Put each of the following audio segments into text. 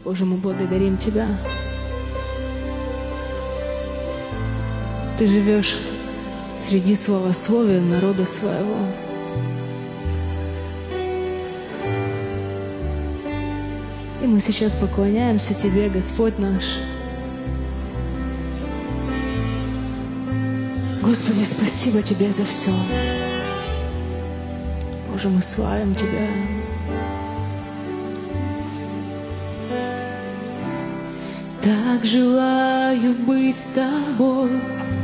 Боже, мы благодарим Тебя. Ты живешь среди славословия народа своего. И мы сейчас поклоняемся Тебе, Господь наш. Господи, спасибо Тебе за все. Боже, мы славим Тебя. Так желаю быть с Тобой,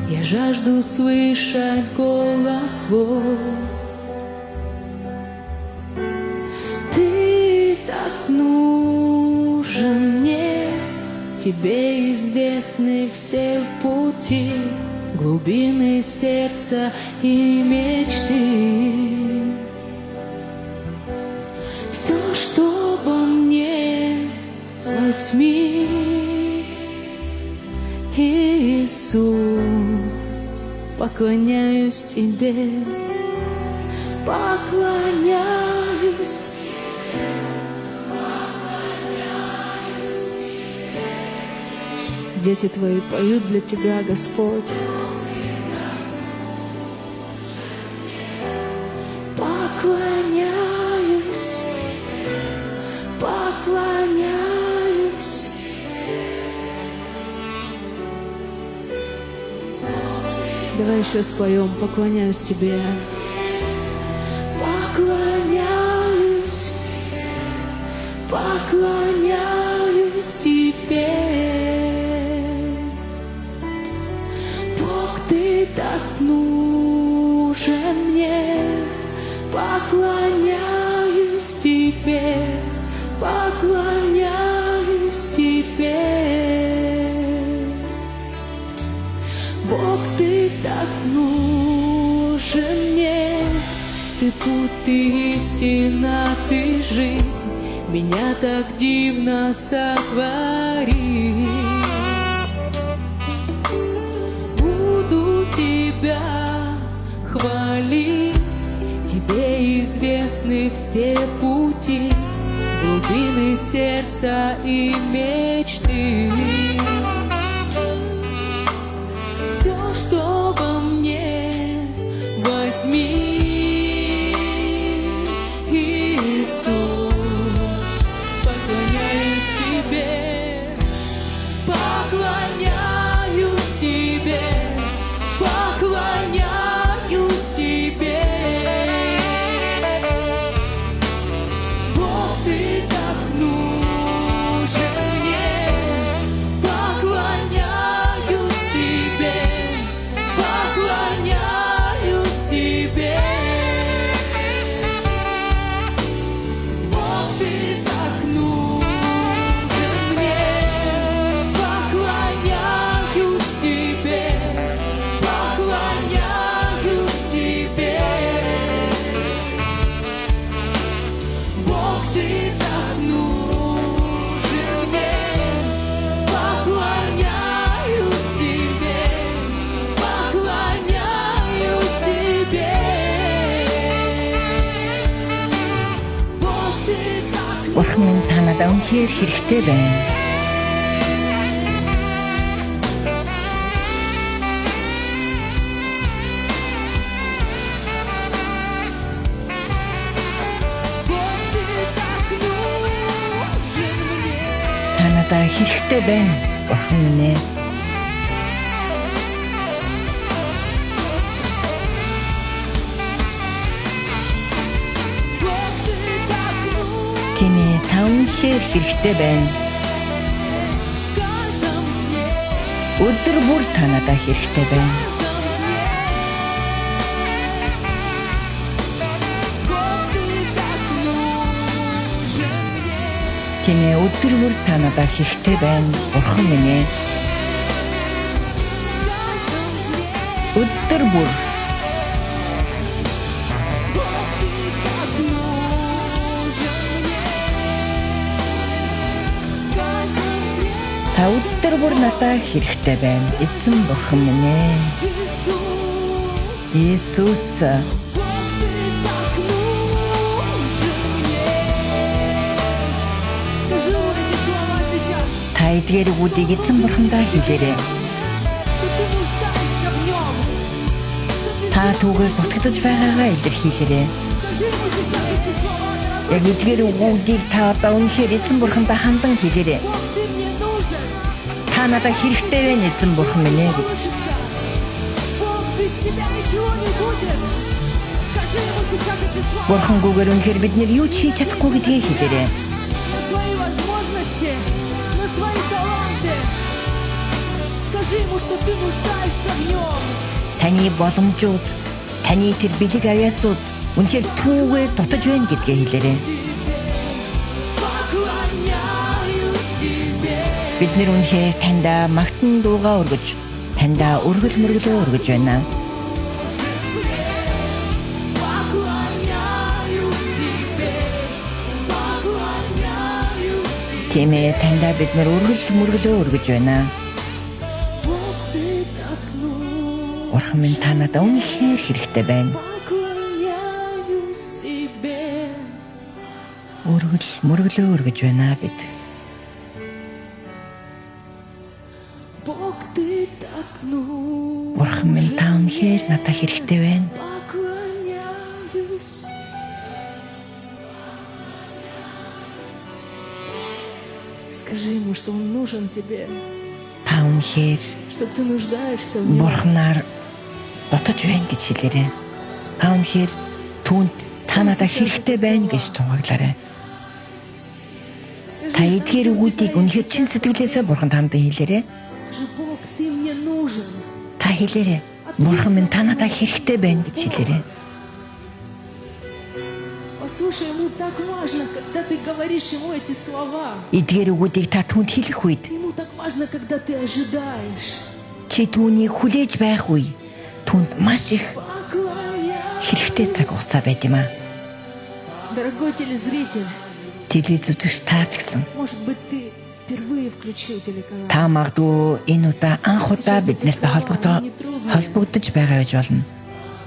я жажду слышать голос Твой. Ты так нужен мне, Тебе известны все пути, глубины сердца и мечты. Все, что во мне, возьми, Иисус, поклоняюсь Тебе, поклоняюсь. Дети Твои поют для Тебя, Господь. Поклоняюсь, поклоняюсь. Давай еще споем, поклоняюсь Тебе. Поклоняюсь, поклоняюсь Тебе. Бог, Ты так нужен мне. Поклоняюсь Тебе, поклоняюсь Тебе. Бог, Ты так нужен мне. Ты путь, Ты истина, Ты жизнь, меня так дивно сотвори. Буду Тебя хвалить, Тебе известны все пути, глубины сердца и мечты. Все, что во мне, возьми, Иисус, поклоняюсь Тебе, поклоняюсь Тебе, поклоняюсь Тебе. Бог, Ты так нужен мне, поклоняюсь Тебе, поклоняюсь Тебе. Бог, Ты так нужен мне, поклоняюсь Тебе, поклоняюсь Тебе. Бог, Ты так нужен мне, поклоняюсь Тебе, поклоняюсь Тебе. Бог, Ты так Бурхан минь та надад үнэхээр хэрэгтэй байна. Бог, Ты так нужен мне. Та надад хэрэгтэй байна. Бурхан минь ээ. Бог, Ты так нужен Тийм ээ, та үнэхээр хэрэгтэй байна. в каждом дне, Өдөр бүр та надад хэрэгтэй байна. в каждом дне. Бог, Ты так нужен мне. Тийм ээ, өдөр бүр та надад хэрэгтэй байна. Бурхан минь ээ. Өдөр бүр та өдөр бүр надад хэрэгтэй байна. Эзэн бурхан минь ээ. Иесус, Скажи эти слова эдгээр үгүүдийг эзэн бурхандаа хэлээрэй. Та түүгээр дутагдж байгаагаа илэрхийлээрэй. Яг эдгээр үгүүдийг та одоо үнэхээр эзэн бурхандаа хандан хэлээрэй. Та надад хэрэгтэй байна эзэн бурхан минь ээ гэж. Бурхангүйгээр үнэхээр бид нэр юу ч хийж чадахгүй гэдгийг хэлээрэй. Таны боломжууд, таны тэр бэлэг авьяасууд үнэхээр түүгээр дутаж байна гэдгээ хэлээрэй. Бид нэр үнэхээр таньда магтан дуугаа өргөж, таньда өргөл мөргөлөө өргөж байна. Тийм ээ, таньда бид нэр өргөл мөргөлөө өргөж байна. Бурхан минь та надад үнэхээр хэрэгтэй байна. Өргөл мөргөлөө өргөж байна бид. Бурхан минь та үнэхээр надад хэрэгтэй байна. Скажи ему, что он нужен тебе, Та үнэхээр что ты нуждаешься в нем. Бурханаар дутаж байна гэж хэлээрэй. Та үнэхээр түүнд та надад хэрэгтэй байна гэж тунгаглаарай. Та эдгээр үгүүдийг үнэхээр чин сэтгэлээсээ Бурханд хамтан хэлээрэй. Скажи, Бог, ты мне нужен. Та хэлээрэй. Бурхан минь та надад хэрэгтэй байна гэж хэлээрэй. Послушай, ему так важно, когда ты говоришь ему эти слова. Эдгээр үгүүдийг та түүнд хэлэх үед Ему так важно, когда ты ожидаешь. чи түүнийг хүлээж байх үе түүнд маш их Поклоняй. хэрэгтэй цаг хугацаа байд юм аа. Дорогой телезритель, Телевиз үзэгч та ч гэсэн может быть, ты впервые включил телеканал. та магадгүй энэ удаа анх удаа биднэртэй холбогдож байгаа байж болно.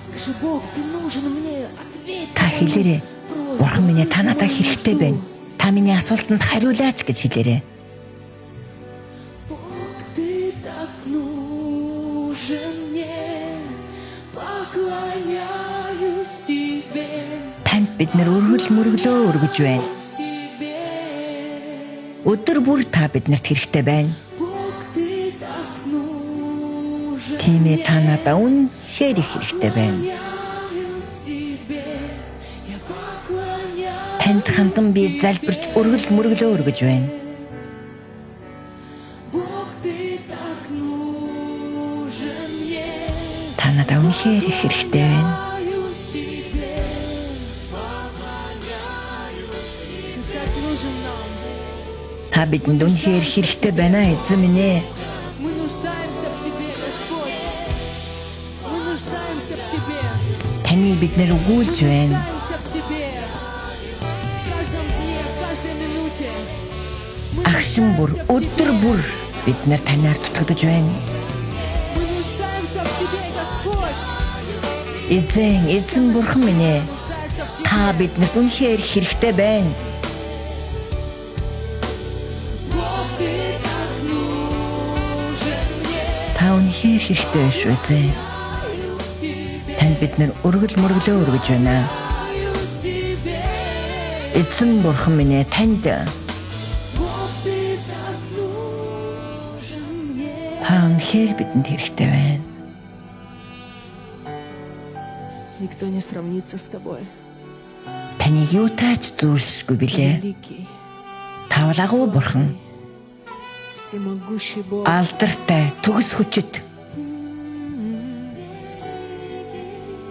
Скажи, Бог, ты нужен мне. Ответь. Та хэлээрэй. Бурхан минь та надад хэрэгтэй байна. Та миний асуултанд хариулаач гэж хэлээрэй. Бог, ты так нужен мне. Поклоняюсь тебе. Танд бид нэр өргөл мөргөлөө өргөж байна. Тебе. Өдөр бүр та биднэрт хэрэгтэй байна. Бог, ты так нужен. Тийм ээ, та надад үнэхээр их хэрэгтэй байна. Поклоняюсь тебе. Я поклоняюсь. Танд хандан би залбирч өргөл мөргөлөө өргөж байна. Бог, ты так нужен мне. Та надад үнэхээр их хэрэгтэй байна. Поклоняюсь тебе. Ты так нужен нам. Та бидэнд үнэхээр хэрэгтэй байна эзэн минь ээ. Мы нуждаемся в тебе, Господь. Мы нуждаемся в тебе. Таны бид нэр Мы өгүүлж байна. нуждаемся в тебе. В каждом дне, в каждой минуте. Мы Агшин бүр өдөр бүр бид нар танаар дутагдж байна. Мы нуждаемся в тебе, Господь. Эзэн бурхан минь ээ. Нуждается в тебе. Та биднэрт үнэхээр хэрэгтэй байна. Бог, ты так нужен мне. Та үнэхээр хэрэгтэй шүү дээ. Поклоняюсь тебе. Танд бид нэр өргөл мөргөлөө өргөж байна. Поклоняюсь тебе. Эзэн бурхан минь ээ, танд Бог, ты так нужен мне. та үнэхээр бидэнд хэрэгтэй байна. Никто не сравнится с тобой. Таны юутай ч зүйрлэшгүй билээ. Великий, Та бол агуу бурхан, всемогущий Бог. алдартай, төгс хүчит.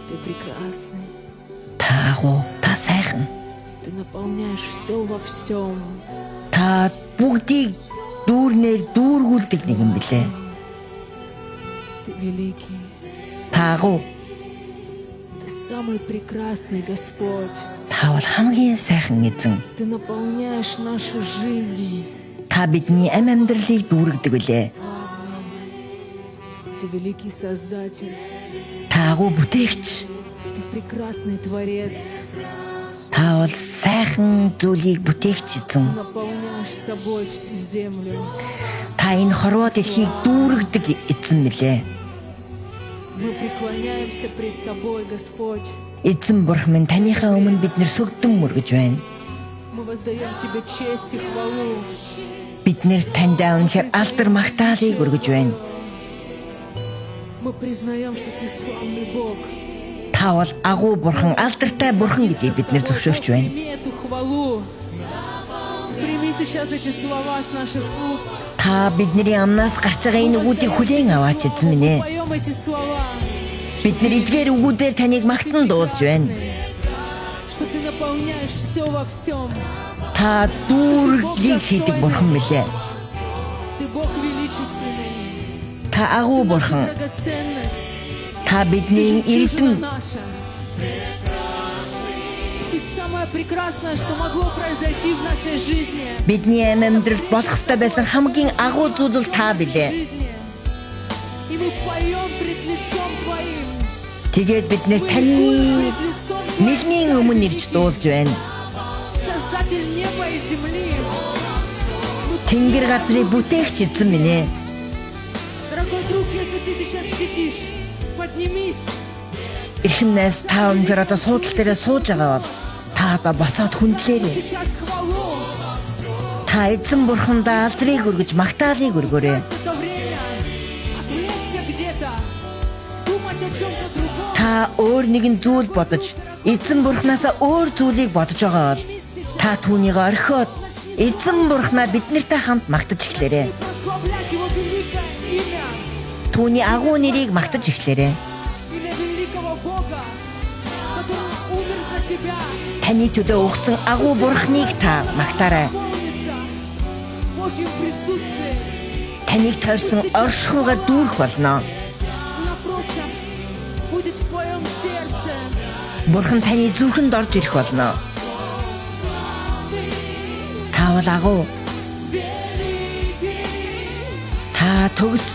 Ты прекрасный. Та агуу, та сайхан. Ты наполняешь все во всем. Та бүгдийг дүүрнээр дүүргүүлдэг нэг юм билээ. Ты великий. Та агуу, Ты самый прекрасный Господь. та бол хамгийн сайхан эзэн. Ты наполняешь нашу жизнь. Та бидний амьдралыг дүүргэдэг билээ. Ты великий Создатель. Та агуу бүтээгч. Ты прекрасный Творец. Та Та бол сайхан зүйлийг бүтээгч эзэн. наполняешь собой всю землю. Та энэ хорвоо дэлхийг дүүргдэг эзэн мэлээ. Мы преклоняемся пред Тобой, Господь. Эзэн бурхан минь, таныхаа өмнө бид нэр сүгдэн мөргөж байна. Мы воздаем Тебе честь и хвалу. Бид нэр таньдаа үнэхээр алдар магтаалыг өргөж байна. Мы признаем, что Ты славный Бог. Та бол агуу бурхан, алдартай бурхан гэдгийг бид нэр зөвшөөрч байна. Прими эту хвалу. Прими сейчас эти слова с наших уст. Та бидний амнаас гарч байгаа энэ үгүүдийг хүлээн аваач эзэн минь ээ. Поем эти слова, Бид нэр эдгээр үгүүдээр таныг магтан дуулж байна. что Ты наполняешь все во всем. Та дүүргийг хийдэг бурхан мэлээ. Ты Бог величественный. Та агуу бурхан. Драгоценность. Та бидний эрдэнэ. наша. Ты самое прекрасное, что могло произойти в нашей жизни. Бидний амьдралд болох ёстой байсан хамгийн агуу зүйл бол та билээ. Жизни. И мы поем пред лицом Твоим. Тэгээд бид нэр таны Пред лицом Твоим. нэлмийн өмнө ирж дуулж байна. Создатель неба и земли. Тэнгэр газрыг бүтээгч эзэн минь ээ. Дорогой друг, если ты сейчас сидишь, поднимись. Эрхэм найз, та өнөхөр одоо суудлын дээрээ сууж байгаа бол та одоо босоод хүндлээрэй. Сейчас хвалу. Та эзэн бурхандаа алдрыг өргөж магтаалыг өргөөрэй. Это время отвлечься где-то, думать о чем-то другом. Та өөр нэгэн зүйл бодож, эзэн бурхнаасаа өөр зүйлийг бодож байгаа бол та түүнийг орхиод эзэн бурхнаа биднэртэй хамт магтаж эхлээрэй. Прославлять его великое имя, Түүний агуу нэрийг магтаж эхлээрэй. имя великого Бога, который умер за тебя, Таны төлөө өгсөн агуу бурхныг та магтаарай. полнится Божьим присутствием. Таныг тойрсон оршихуйгаа дүүрэх болно. Она просто будет в твоем сердце. Бурхан таны зүрхэнд орж ирэх болно. Та бол агуу. Та төгс.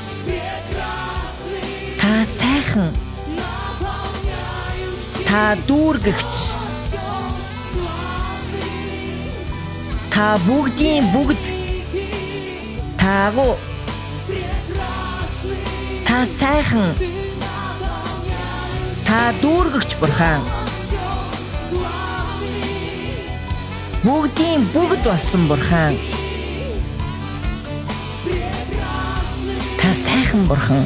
Та сайхан. Та дүүргэгч. Та бүгдийн бүгд. Та агуу. Та сайхан. Та дүүргэгч бурхан. Бүгдийн бүгд болсон бурхан. Та сайхан бурхан.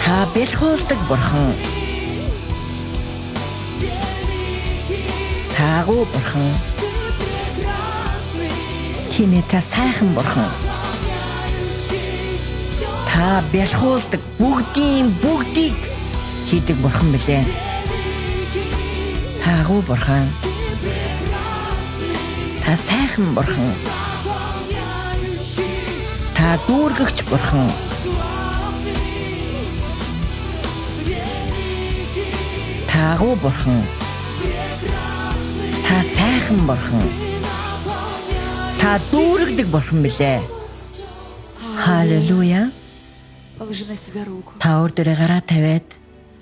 Та бэлхүүлдэг бурхан. Та агуу бурхан. Тимээ та сайхан бурхан. Та бэлхүүлдэг бүгдийн бүгдийг хийдэг бурхан билээ. Та агуу бурхан. Та сайхан бурхан. Та дүүргэгч бурхан. Та агуу бурхан. Та сайхан бурхан. Та дүүргдэг бурхан билээ. Халелуя. Положи на себя руку. Та өөр дөрөө гараа тавиад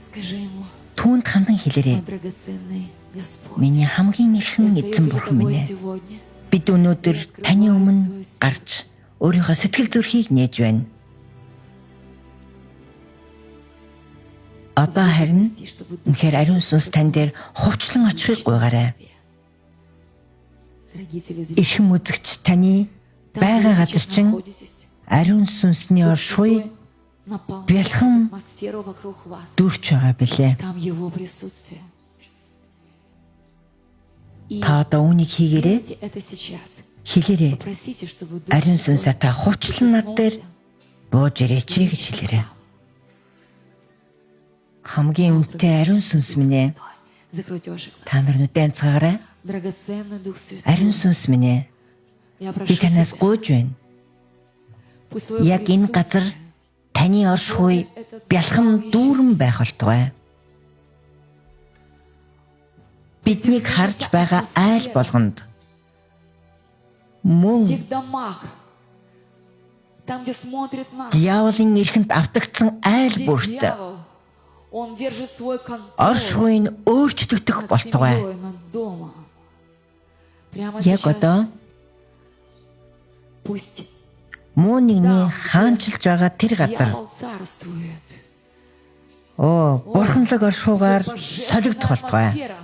Скажи ему, түүнд хандан хэлээрэй. мой драгоценный Господь. Миний хамгийн эрхэм Я эзэн стою перед бурхан минь тобой ээ. сегодня. Бид өнөөдөр таны өмнө гарч өөрийнхөө сэтгэл зүрхийг нээж байна. Одоо харин Прости, чтобы Дух үнэхээр ариун сүнс тань дээр хувьчлан очихыг гуйгаарай. родители здесь Эрхэм үзэгч таны байгаа газар чинь находитесь. ариун сүнсний оршуй Наполняйте бэлхэн атмосферу вокруг вас. дүүрч байгаа билээ. Там его присутствие. И Та одоо үүнийг хийгээрэй, делайте это сейчас. хэлээрэй. Попросите, чтобы Дух Ариун Святой сүнсээ та хувьчлан над дээр бууж ирээч гэж хэлээрэй. Хамгийн үнэтэй ариун сүнс минь ээ. Закройте ваши глаза. Та нар нүдэн цагаарай. Драгоценный Дух Святой. Ариун сүнс минь ээ. Я прошу Би танаас тебя, гуйж байна. пусть свое Яг энэ газар присутствие таны оршихуй бялхан дүүрэн байх болтугай. Биднийг харж байгаа айл болгонд в мөн тех домах, там, где смотрит нас, диаволын эрхэнд автагдсан айл где бүрт дьявол Он держит свой контроль. оршихуйг нь өөрчлөгдөх над болтугай. семьей, над домом. Прямо Яг сейчас одоо пусть муу нэгний хаанчилж байгаа тэр газар дьявол царствует. бурханлаг оршихугаар солигдох болтугай. Атмосфера.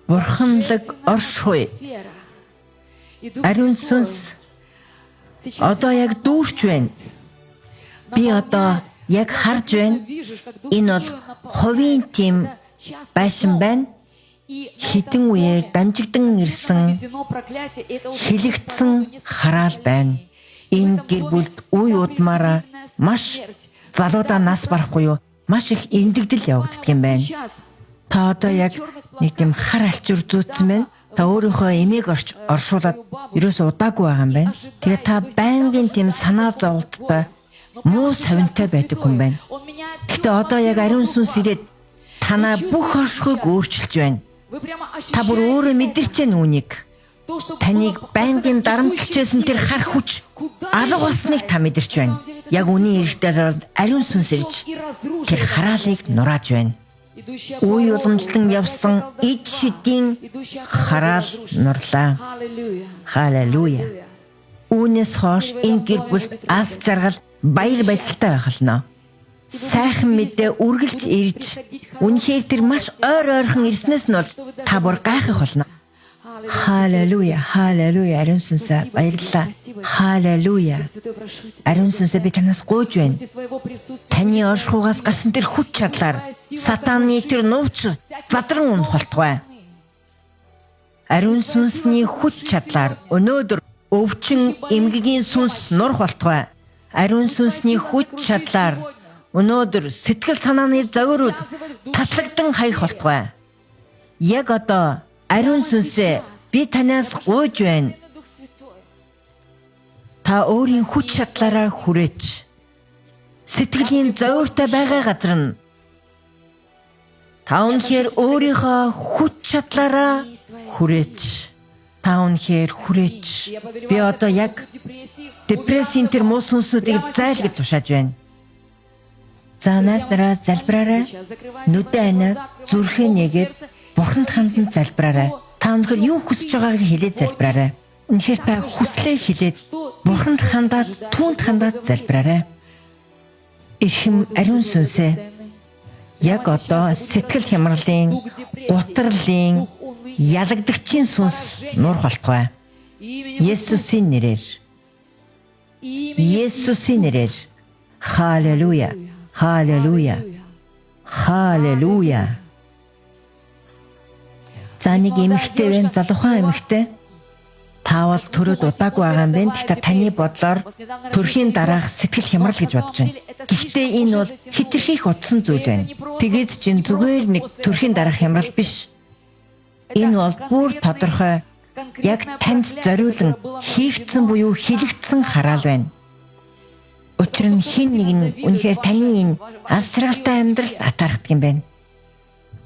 Бурханлаг оршихуй Атмосфера. И Дух ариун Святой сүнс сейчас одоо яг дүүрч байна. Би одоо яг харж байна. Энэ бол хувийн тим байшин байна. Хитэн үеэр дамжигдан ирсэн хилэгдсэн хараал байна. Энэ гэр бүлд үе удмаараа маш залуудаа нас барахгүй юу? Маш их эндэгдэл явагддаг юм байна. Та одоо яг нэг тийм хар алчуур зүүцсэн байна. Та өөрийнхөө эмээг оршуулад ерөөсөө удаагүй байгаа юм байна. Тэгээ та байнгын тийм санаа зовлттой муу совинтой байдаг хүн байна. Гэхдээ одоо яг ариун сүнс ирээд танаа бүх оршихуйг өөрчилж байна. Та бүр өөрөө мэдэрч байна үүнийг. Таныг байнгын дарамтлажсэн тэр хар хүч алга болсныг та мэдэрч байна. Яг үүний эрэхтэр ариун сүнс ирж тэр хараалыг нурааж байна. Үе уламжлан явсан ид шидийн хараал нурлаа. Халелуя. Үүнээс хойш энэ гэр бүлд аз жаргал баяр баясгалтай байх болно. Сайхан мэдээ үргэлж ирж үнэхээр тэр маш ойрхон ирснээс нь бол та бүр гайхах болно. Халелуя, халелуя, ариун сүнсээ баярлалаа. Халелуя. Ариун сүнсээ би танаас гуйж байна. Таны оршихугаас гарсан тэр хүч чадлаар сатананы тэр нууц задран унах болтугай. Ариун сүнсний хүч чадлаар өнөөдөр өвчин эмгэгийн сүнс нурах болтугай. Ариун сүнсний хүч чадлаар өнөөдөр сэтгэл санааны зовирууд таслагдсан хаях болтугай. Яг одоо ариун сүнсээ би танаас гуйж байна. Та өөрийн хүч чадлаараа хүрээч. Сэтгэлийн зовиртой байгаа газар нь та үнэхээр өөрийнхөө хүч чадлаараа хүрээч. Та үнэхээр хүрээч. Би одоо яг депрессийн тэр муу сүнсүүдийг зайлгаж тушааж байна. За наасараа залбираарай. Нүдэн анаа зүрхээ нэгээд Бурханд хандан залбираарай. Та өнөхөр юу хүсэж байгааг хэлээд залбираарай. Үнэхээр та хүслээ хэлээд Бурханд хандаад түүнд хандаад залбираарай. Эрхэм ариун сүнсээ яг одоо сэтгэл хямралын, гутарлын, ялагдагчийн сүнс нурах болтугай. Есүсийн нэрээр. Есүсийн нэрээр. Халелуя. Халелуя. Халелуя. За нэг эмэгтэй байна, залуухан эмэгтэй. Таавал төрөд удаагүй байгаа юм байна. Гэхдээ таны бодлоор төрхийн дараах сэтгэл хямрал гэж бодож байна. Гэхдээ энэ бол хитрхийх утсан зүйл байна. Тэгээд чинь зүгээр нэг төрхийн дараах хямрал биш. Энэ бол бүр тодорхой яг танд зориулан хийгдсэн буюу хилэгдсэн хараал байна. Учир нь хин нэг нь үнэхээр таны энэ аз жаргалтай амьдралд атаархдаг юм байна.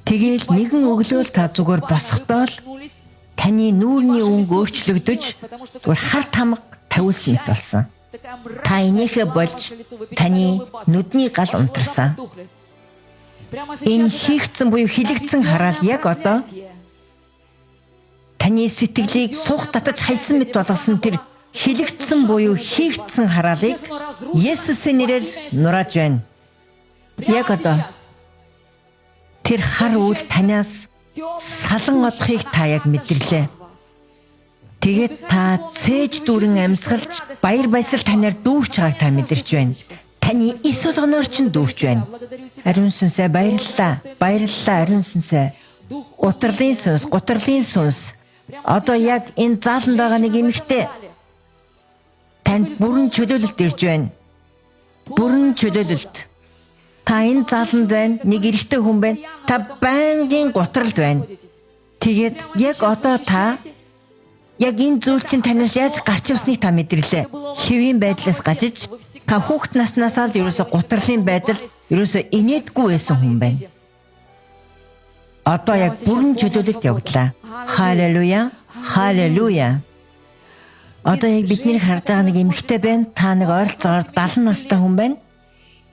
Тэгээл нэгэн өглөөл та зүгээр босохдоо л таны нүүрний өнгө өөрчлөгдөж зүгээр харт хамга тавилсан мэт болсон. Та энийхээ болж таны нүдний гал унтарсан. Энэ хийгдсэн буюу хилэгдсэн хараал яг одоо таны сэтгэлийг сух татаж хайсан мэт болгосон тэр хилэгдсэн буюу хийгдсэн хараалыг Есүсийн нэрээр нурааж байна. Яг одоо тэр хар үйл танаас салан одохыг та яг мэдэрлээ. Тэгээд та цээж дүүрэн амьсгалж баяр баясгал танаар дүүрч байгааг та мэдэрч байна. Таны ис болгоноор ч дүүрч байна. Ариун сүнсээ баярлалаа. Баярлалаа ариун сүнсээ. Гутарлын сүнс. Одоо яг энэ зааланд байгаа нэг эмэгтэй танд бүрэн чөлөөлөлт ирж байна. Бүрэн чөлөөлөлт. Та энэ зааланд байна, нэг эрэгтэй хүн байна. Та байнгын гутралд байна. Тэгээд яг одоо та яг энэ зүйл чинь танаас яаж гарч ирснийг та мэдэрлээ. Хэвийн байдлаас гажиж та хүүхэд наснаасаа л ерөөсө гутралын байдал ерөөсө инээдгүй байсан хүн байна. Одоо яг бүрэн чөлөөлөлт явагдлаа. Халелуя. Халелуя. Одоо яг бидний харж байгаа нэг эмэгтэй байна. Та нэг ойролцоогоор 70 настай хүн байна.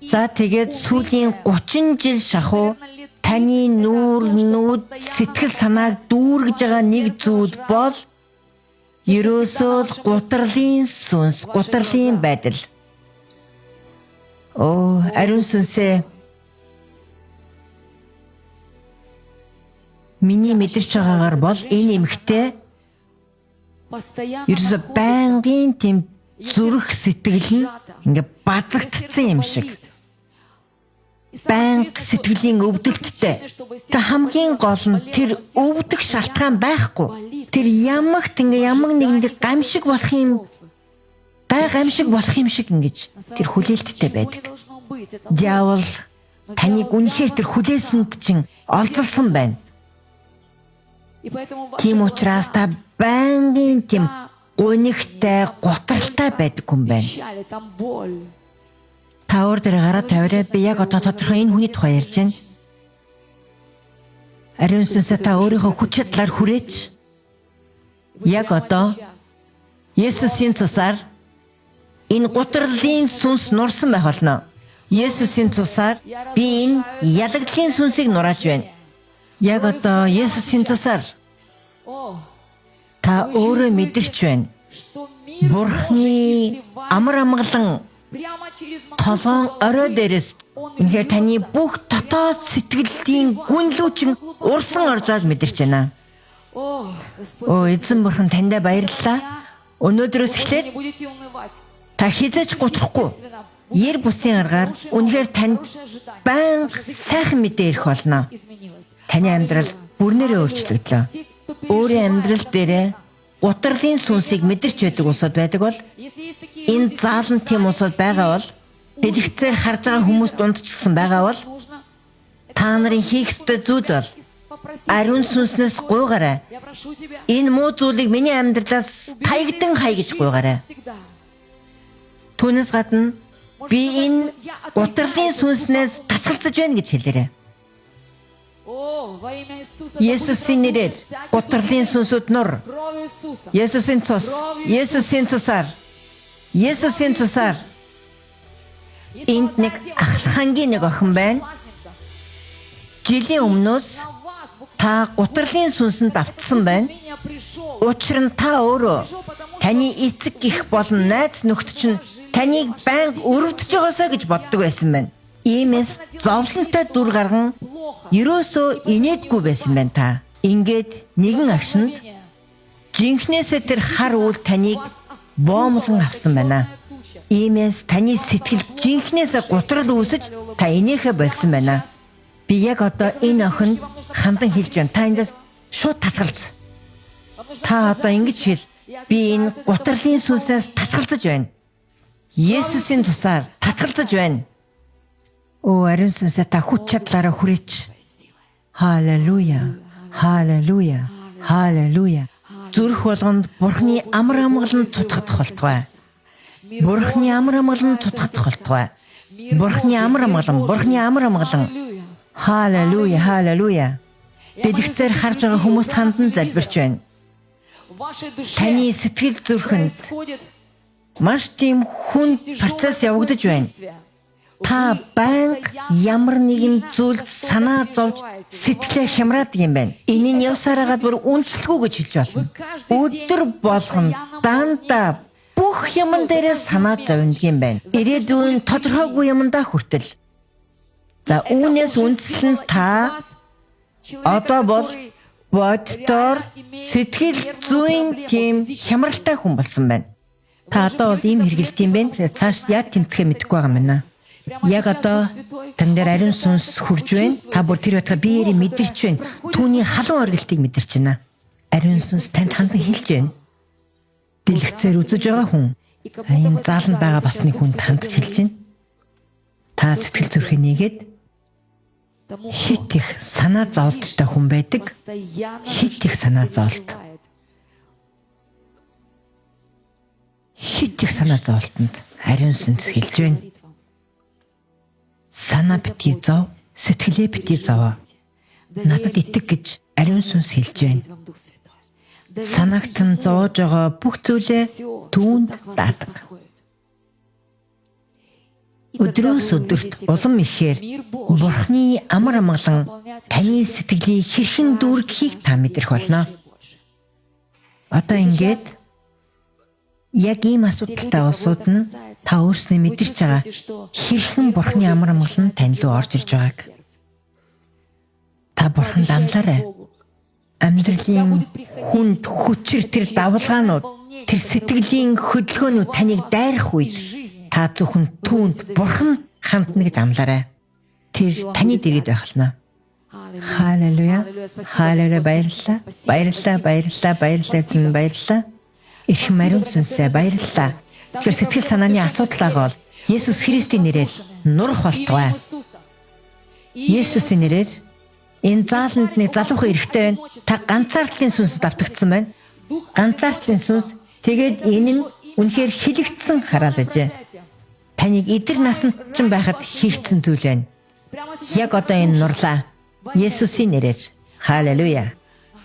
За тэгээд сүүлийн 30 жил шахуу таны нүүр нүд сэтгэл санааг дүүргэж байгаа нэг зүйл бол ерөөсөө л гутрлын сүнс, гутрлын байдал. Ариун сүнсээ миний мэдэрч байгаагаар бол энэ эмэгтэй ерөөсөө байнгын тийм зүрх сэтгэл нь ингээ бадрагдсан юм шиг. Банк сэтгэлийн өвдөлттэй. Тэ хамгийн гол нь тэр өвдөх шалтгаан байхгүй. Тэр ямагт ингээ ямар нэгэнд гамшиг болох юм шиг ингэж тэр хүлээлттэй байдаг. Диавол таныг үнэхээр тэр хүлээсэнд чинь олзолсон байна. Тийм учраас та байнгын тийм гунигтай, гутралтай байдаг хүн байна. Та өөр дээр гараа тавиараа би яг одоо тодорхой энэ хүний тухай ярьж байна. Ариун сүнсээ та өөрийнхөө хүч чадлаар хүрээч. Яг одоо Есүсийн цусаар энэ гутралын сүнс нурсан байх болно. Есүсийн цусаар би энэ ялагдлын сүнсийг нурааж байна. Яг одоо Есүсийн цусаар та өөрөө мэдэрч байна. Бурхны амар амгалан толгоон орой дээрээс үнэхээр таны бүх дотоод сэтгэлийн гүнлүүчин урсан оржоод мэдэрч байна. Эзэн бурхан таньда баярлалаа. Өнөөдрөөс эхлээд та хизээж гутрахгүй. Ер бусын аргаар үнэхээр танд байнга сайхан мэдээ ирэх болно. Таны амьдрал бүрнээрээ өөрчлөгдлөө. Өөрийн амьдрал дээрээ гутралын сүнсийг мэдэрч байдаг усуд байдаг бол энэ заалан тийм усуд байгаа бол дэлгэцээр харж байгаа хүмүүст дундчилсан байгаа бол та нарын хийх ёстой зүйл бол ариун сүнснээс гуйгаарай. Энэ муу зүйлийг миний амьдралаас таягдан хай гэж гуйгаарай. Түүнээс гадна би энэ гутралын сүнснээс татгалзаж байна гэж хэлээрэй. Есүсийн нэрээр гутралын сүнсүүд нур. Есүсийн цус, Есүсийн цусаар. Есүсийн цусаар. Энд нэг ахлахангийн нэг охин байна. Жилийн өмнөөс та гутралын сүнсэнд автсан байна. Учир нь та өөрөө таны эцэг гих болон найз нөхд чинь таныг байнга өрөвдөж байгаасаа гэж боддог байсан байна. Иймээс зовлонтой дүр гарган ерөөсөө инээдгүй байсан байна та. Ингээд нэгэн агшинд жинхнээсээ тэр хар үйл таныг боомлон авсан байна. Иймээс таны сэтгэл жинхнээсээ гутрал үүсэж та инээхэ болсон байна. Би яг одоо энэ охинд хандан хэлж байна. Та эндээс шууд татгалз. Та одоо ингэж хэл. Би энэ гутралын сүнсээс татгалзаж байна. Есүсийн цусаар татгалзаж байна. Ариун сүнсээ та хүч чадлаараа хүрээч. Халелуя. Халелуя. Халелуя. Зүрх болгонд Бурхны амар амгалан тутагдах болтугай. Бурхны амар амгалан тутагдах болтугай. Бурхны амар амгалан, Бурхны амар амгалан. Халелуя. Халелуя. Дэлгэцээр харж байгаа хүмүүст хандан залбирч байна. Таны сэтгэл зүрхэнд маш тийм хүнд процесс явагдаж байна. Та байнга ямар нэгэн зүйлд санаа зовж сэтгэлээ хямраадаг юм байна. Энэ нь явсараагаад бүр үнэлэхгүй гэж хэлж болно. Өдөр болгон дандаа бүх юмн дээрээ санаа зовног юм байна. Ирээдүйн тодорхойгүй юмдаа хүртэл. За үүнээс үндэслэн та одоо бол боддоор сэтгэл зүйн тийм хямралтай хүн болсон байна. Та одоо бол ийм хэрэгэлт юм байна. Цааш яг тэмцэхээ мэдэхгүй байгаа юм байна. Яг одоо тань дээр ариун сүнс хурж байна. Та бүр тэр байтга биеэрээ мэдэрч байна. Түүний халуун оргилтыг мэдэрч байна. Ариун сүнс танд хандан хэлж байна. Дэлгэцээр үзэж байгаа хүн энэ зааланд байгаа бас нэг хүнд хандж хэлж байна. Та сэтгэл зүрхээ нээгээд хит их санаа зовлттой хүн байдаг. Хит их санаа зовлт. Хит их санаа зовлтонд ариун сүнс хэлж байна. Санаа битгий зов, сэтгэлээ битгий зовоо. Надад итэг гэж ариун сүнс хэлж байна. Санаагт нь зоож байгаа бүх зүйлээ түүнд даадаг. Өдрөөс өдөрт улам ихээр Бурхны амар амгалан таны сэтгэлийг хэрхэн дүүргэхийг та мэдрэх болно. Одоо ингээд яг ийм асуудалтай улсууд нь та өөрснөө мэдэрч байгаа хэрхэн Бурхны амар амгалан тань руу орж ирж байгааг. Та Бурханд амлаарай. Амьдралын хүнд хүчээр тэр давлгаанууд, тэр сэтгэлийн хөдөлгөөнүүд таныг дайрах үед та зөвхөн түүнд Бурхан хамтна гэж амлаарай. Тэр таны дэргэд байхална. Халелуя. Халелуя, баярлалаа. Баярлалаа, баярлалаа, баярлалаа, эзэн баярлалаа. Их мариун сүнсээ баярлалаа. Тэр сэтгэл санааны асуудал байгаа бол Есүс Христийн нэрээр нурах болтугай. Есүсийн нэрээр энэ зааланд нэг залуухан эрэхтэй байна. Та ганцаардлын сүнсэд давтагдсан байна. Ганцаардлын сүнс тэгээд энэ нь үнэхээр хилэгдсэн хараалжээ. Таныг эдэр насанд ч байхад хийгдсэн зүйл байна. Яг одоо энэ нурлаа. Есүсийн нэрээр. Халелуя.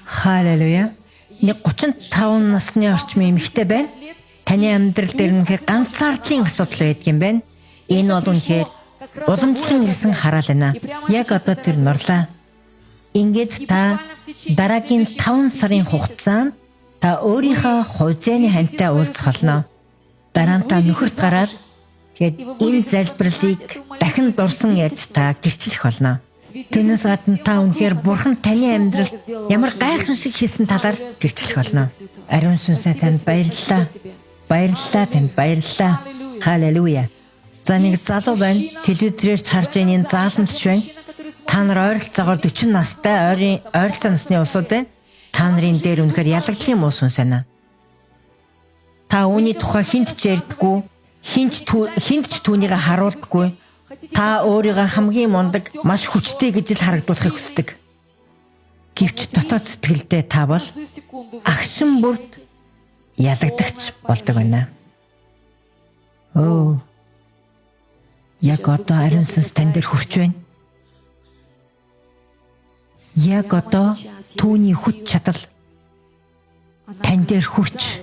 Халелуя. Нэг 35 насны орчмын эмэгтэй байна. Таны амьдрал дээр үнэхээр ганцаардлын асуудал байдаг юм байна. Энэ бол үнэхээр уламжлан ирсэн хараал байна. Яг одоо тэр нурлаа. Ингээд та дараагийн 5 сарын хугацаанд та өөрийнхөө хувьцааны хантай уулзах болно. Дараа нь та нөхөрт гараад тэгээд энэ залбирлыг дахин дурсан ярьж та гэрчлэх болно. Түүнээс гадна та үнэхээр Бурхан таны амьдралд ямар гайхамшиг хийсэн талаар гэрчлэх болно. Ариун сүнсээ танд баярлалаа. Баярлалаа, танд баярлалаа. Халелуя. За нэг залуу байна. Телевизээр харж байгаа энэ заалантч байна. Та нар ойролцоогоор 40 настай ойролцоо насны улсууд байна. Та нарын дээр үнэхээр ялагдлын муу сүнс байна. Та үүний тухай хинт ч ярьдаггүй, хинт ч түүнийг харуулдаггүй. Та өөрийгөө хамгийн мундаг, маш хүчтэй гэж л харагдуулахыг хүсдэг. Гэвч дотоод сэтгэлдээ та бол агшин бүрд ялагдагч болдог байна. Яг одоо ариун сүнс тань дээр хүрч байна. Яг одоо түүний хүч чадал тань дээр хүрч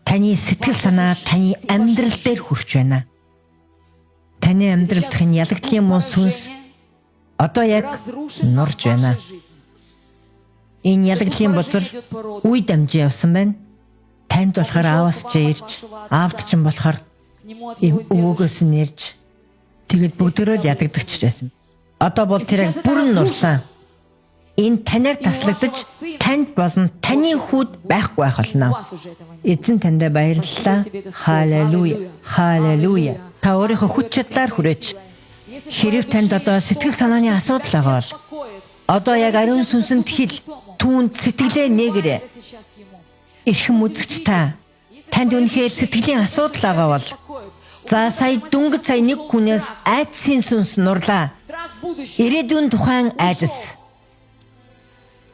таны сэтгэл санаа, таны амьдрал дээр хүрч байна. Таны амьдралд энэ ялагдлын муу сүнс одоо яг норж байна. Энэ ялагдлын бузар үе дамжин явсан байна. Танд болохоор аавас ч ирж, аавд ч юм болохоор өвөөгөөс нь ирж тэгээд бүгдөө л ядагдагч байсан. Одоо бол тэр бүрэн нурсан. Энэ танаар таслагдаж, танд болон таны хүүд байхгүй байх болно. Эзэн тандаа баярлалаа. Халелуя. Халелуя. Та өөрийнхөө хүч чадлаар хүрээч. Хэрэг танд одоо сэтгэл санааны асуудал байгаа бол одоо яг ариун сүнсэнд хэл түүнд сэтгэлээ нээгээрэй. Эрхэм үзэгч та танд үнэхээр сэтгэлийн асуудал байгаа бол за сая дүнгийн сая нэг хүнээс айдсын сүнс нурлаа. Ирээдүйн тухайн айдас.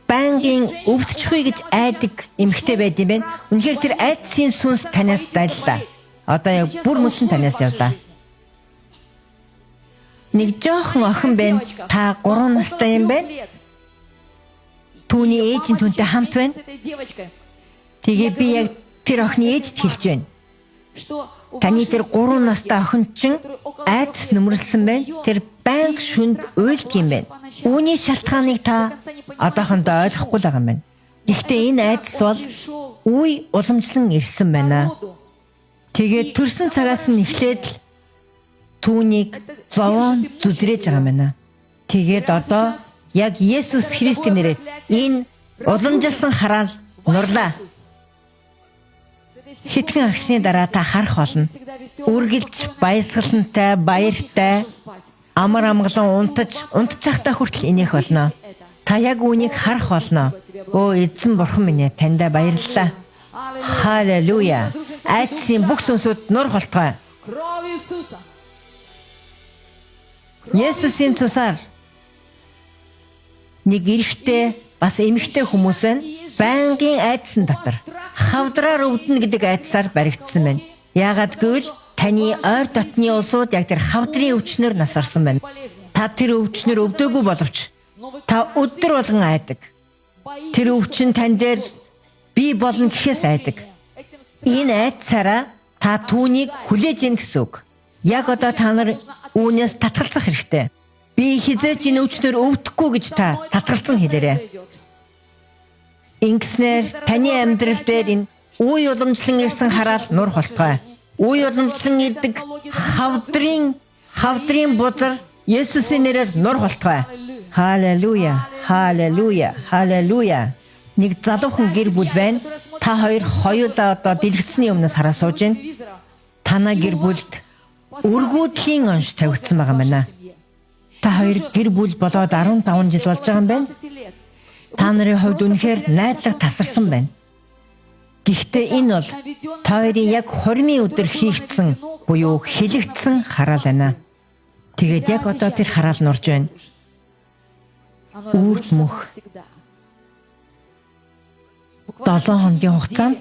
Бангийн өвдчихвээ гэж айдаг эмэгтэй байд юм байна. Үнэхээр тэр айдсын сүнс танаас зайллаа. Одоо яг бүр мөсөн танаас явлаа. Нэг жоохон охин байна. Та 3 настай юм байна. Түүний ээж нь түүнтэй хамт байна. Тэгээ би яг тэр охины ээжд хэлж байна. Таны тэр 3 настай охин чинь айдас нөмрөлсөн байна. Тэр банк шүнд уйлд юм байна. Үүний шалтгааныг та одоохондоо ойлгохгүй л байгаа юм байна. Гэхдээ энэ айдас бол үе уламжлан ирсэн байна. Тэгээд төрсөн цагаас нь эхлээд л түүнийг зовоон зүдрээж байгаа юм байна. Тэгээд одоо яг Есүс Христийн нэрээр энэ уламжилсан хараал нурлаа. Хэдхэн агшны дараа та харах болно. Үргэлж баясгалантай, баяртай, амар амгалан унтчихтай хүртэл инех болно. Та яг үүнийг харах болно. Эзэн бурхан минь ээ, таньда баярлалаа. Халелуя. Айдсын бүх сүнсүүд нур холтгой. Есүсийн цусаар нэг эрэгтэй бас эмэгтэй хүмүүс байна. Байнгын айдсан дотор хавдраар өвдөн гэдэг айдсаар баригдсан байна. Яагаад гэвэл таны ойр дотны улсууд яг тэр хавдрын өвчнөр нас орсон байна. Та тэр өвчнөр өвдөөгүй боловч та өдөр болгон айдаг. Тэр өвчин тань дээр би болно гэхээс айдаг. Энэ айдсаараа та түүнийг хүлээж ийн гэсэн үг. Яг одоо та нар үүнээс татгалзах хэрэгтэй. Би хизээж энэ өвчнөр өвдөхгүй гэж та татгалзан хэлээрэй. Ингэснээр таны амьдрал дээр энэ үе уламжлан ирсэн хараал нур холтгой. Үе уламжлан ирдэг хавдрын бузар Есүсийн нэрээр нур холтгой. Халелуя, халелуя, халелуя. Нэг залуухан гэр бүл байна. Та хоёр хоёулаа одоо дэлгэцний өмнөөс хараа сууж байна. Танай гэр бүлд өргүүдлийн онш тавигдсан байгаа юм байна. Та хоёр гэр бүл болоод 15 жил болж байгаа юм байна. Та нарын хувьд үнэхээр найдлага тасарсан байна. Гэхдээ энэ бол та хоёрын яг хормын өдөр хийгдсэн буюу хилэгдсэн хараал байна. Тэгээд яг одоо тэр хараал нурж байна. Үрд мөх 7 хоногийн хугацаанд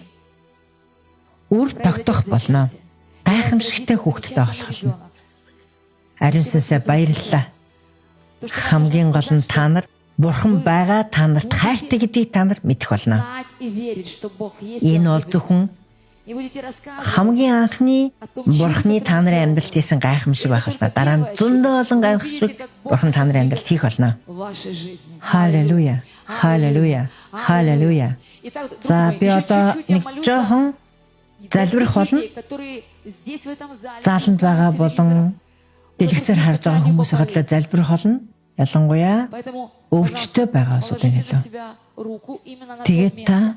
үр тогтох болно. Гайхамшигтай хүүхдтэй болох болно. Ариун сүнсээ баярлалаа. Хамгийн гол нь та нар Бурхан байгаа, та нарт хайртай гэдгийг та нар мэдэх болно. Энэ бол зөвхөн хамгийн анхны Бурханы та нарын амьдралд хийсэн гайхамшиг байх болно. Дараа нь зөндөө олон гайхамшиг Бурхан та нарын амьдралд хийх болно. Халелуя. Халелуя. Халелуя. За би одоо нэг жоохон залбирах болно. Зааланд байгаа болон дэлгэцээр харж байгаа хүмүүсийн хадлаа залбирах болно. Ялангуяа өвчтөй байгаа асуудаг хэлв. Тэгээд та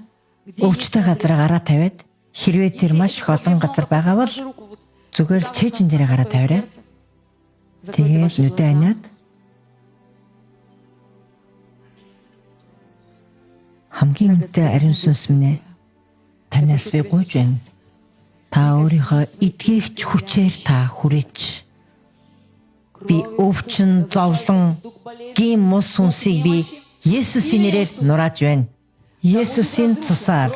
өвчтөй газараа гараа тавиад хэрвээ тэр маш их олон газар байгаа бол зүгээр л чэйжин дээрээ гараа тавиарай. Тэгээд нүдэ аниад хамгийн үнэтэй ариун сүнс минь танаас би гуйж байна. Та өөрийнхөө эдгийгч хүчээр та хүрээч. Би өвчин зовлон гин мос сүнсийг би Есүсийн нэрээр нурааж байна. Есүсийн цусаар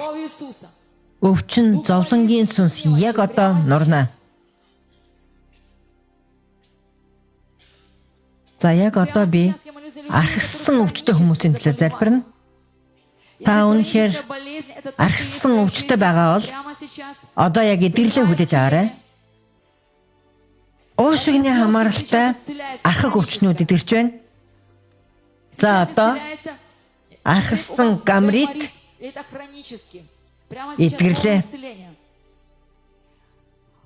өвчин зовлонгийн сүнс яг одоо нурна. За яг одоо би архсан өвчтөй хүмүүсийн төлөө залбирна. Та үнэхээр архсан өвчтөй байгаа бол одоо яг эдгэрлээ хүлээж аваарай. Уушигны хамааралтай архаг өвчнүүд идэрч байна. За одоо архсан гамрит эдгэрлээ.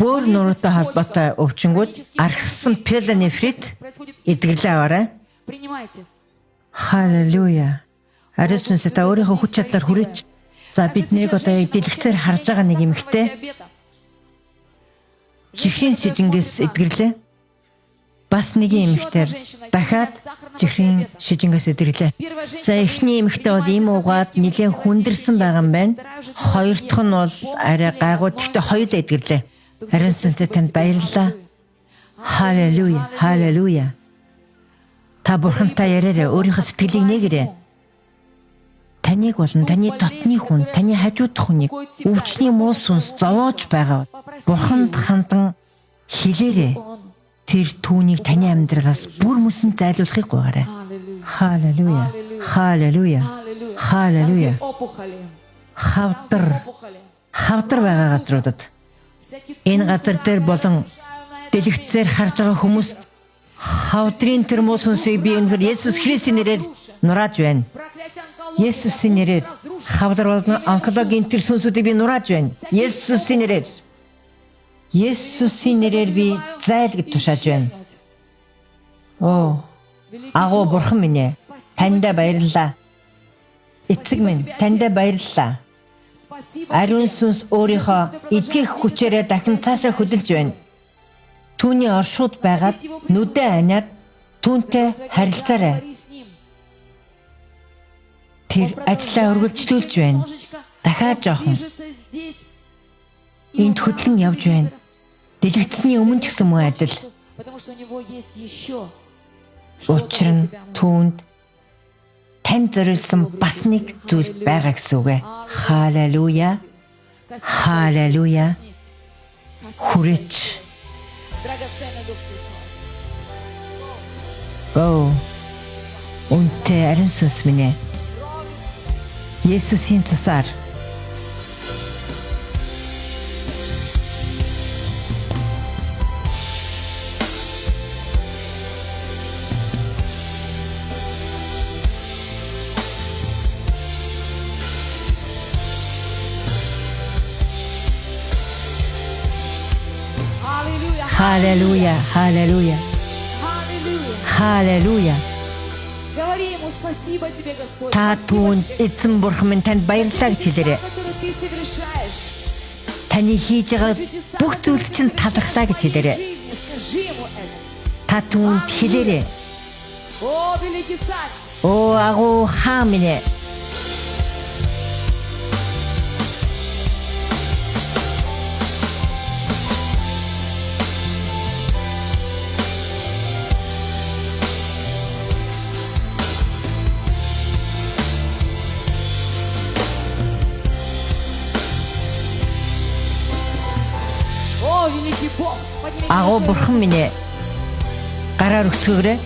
Бөөр нуруутай холбоотой өвчнгүүд архсан пелонефрит эдгэрлээ аваарай. Халелуя. Ариун сүнс та өөрийнхөө хүч чадлаар хүрээч. За биднийг одоо яг дэлгэцээр харж байгаа нэг эмэгтэй чихрийн шижингээс эдгэрлээ. Бас нэг эмэгтэй дахиад чихрийн шижингээс эдгэрлээ. За эхний эмэгтэй бол им угаад нэлээд хүндэрсэн байгаа юм байна. Хоёр дахь нь бол арай гайгүй, гэхдээ хоёулаа эдгэрлээ. Ариун сүнсээ танд баярлалаа. Халелуя, халелуя. Та Бурхантай яриараа өөрийнхөө сэтгэлийг нээгээрэй. Таныг болон таны дотны хүн, таны хажуудах хүнийг өвчний муу сүнс зовоож байгаа. Бурханд хандан хэлээрэй. Тэр түүнийг таны амьдралаас бүр мөсөн зайлуулахыг гуйгаарай. Халелуя. Халелуя. Халелуя. Хавдар байгаа газруудад энэ газар дээр болон дэлгэцээр харж байгаа хүмүүст хавдрын тэр муу сүнсийг би өнөхөр Есүс Христийн нэрээр нурааж байна. Есүсийн нэрээр хавдар болон онкологийн тэр сүнсүүдийг би нурааж байна. Есүсийн нэрээр. Есүсийн нэрээр би зайлгд тушааж байна. Агуу Бурхан минь ээ, танд баярлалаа. Эцэг минь, танд баярлалаа. Ариун сүнс өөрийнхөө эдгэх хүчээрээ дахин цаашаа хөдөлж байна. Түүний оршууд байгаад нүдэ аниад түүнтэй харилцаарай. Тэр ажлаа өргөжлүүлж байна. Дахиад жоохон. Энд хөдлөн явж байна. Дэлгэцний өмнө ч гэсэн мөн адил. Учир нь түүнд тань зориулсан бас нэг зүйл байгаа гэсэн үг ээ. Халелуя. Халелуя. Хүрээч. Үнэтэй ариун сүнс минь ээ. Есүсийн цусаар Халелуя, халелуя, Аллилуйя. халелуя. Говори ему спасибо тебе, Господь. Та түүнд эзэн бурхан минь танд баярлалаа гэж хэлээрэй. Который ты совершаешь. Таны хийж байгаа бүх зүйл чинь талархлаа гэж хэлээрэй. Жизни, скажи ему это. Та түүнд хэлээрэй. О, великий царь. Оо агуу хаан минь ээ. О, великий Бог. Подними Агуу свою бурхан минь ээ. Гараар өчгөөрэй.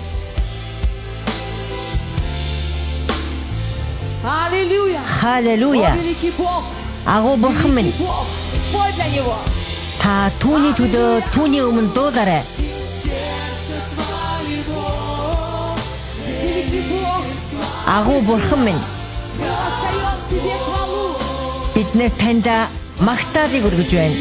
Аллилуйя. Халелуя. О, великий Бог. Агуу бурхан минь Великий Бог. Спой для него. та түүний төлөө түүний өмнө дуулаарай. Великий Бог. Агуу бурхан минь Воздает тебе хвалу. бид нэр танд магтаалыг өргөж байна.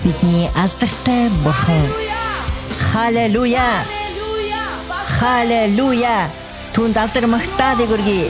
Бидний алдартай бурхан. Халелуя. Аллилуйя. Халелуя. Түүнд алдар магтаалыг өргөе.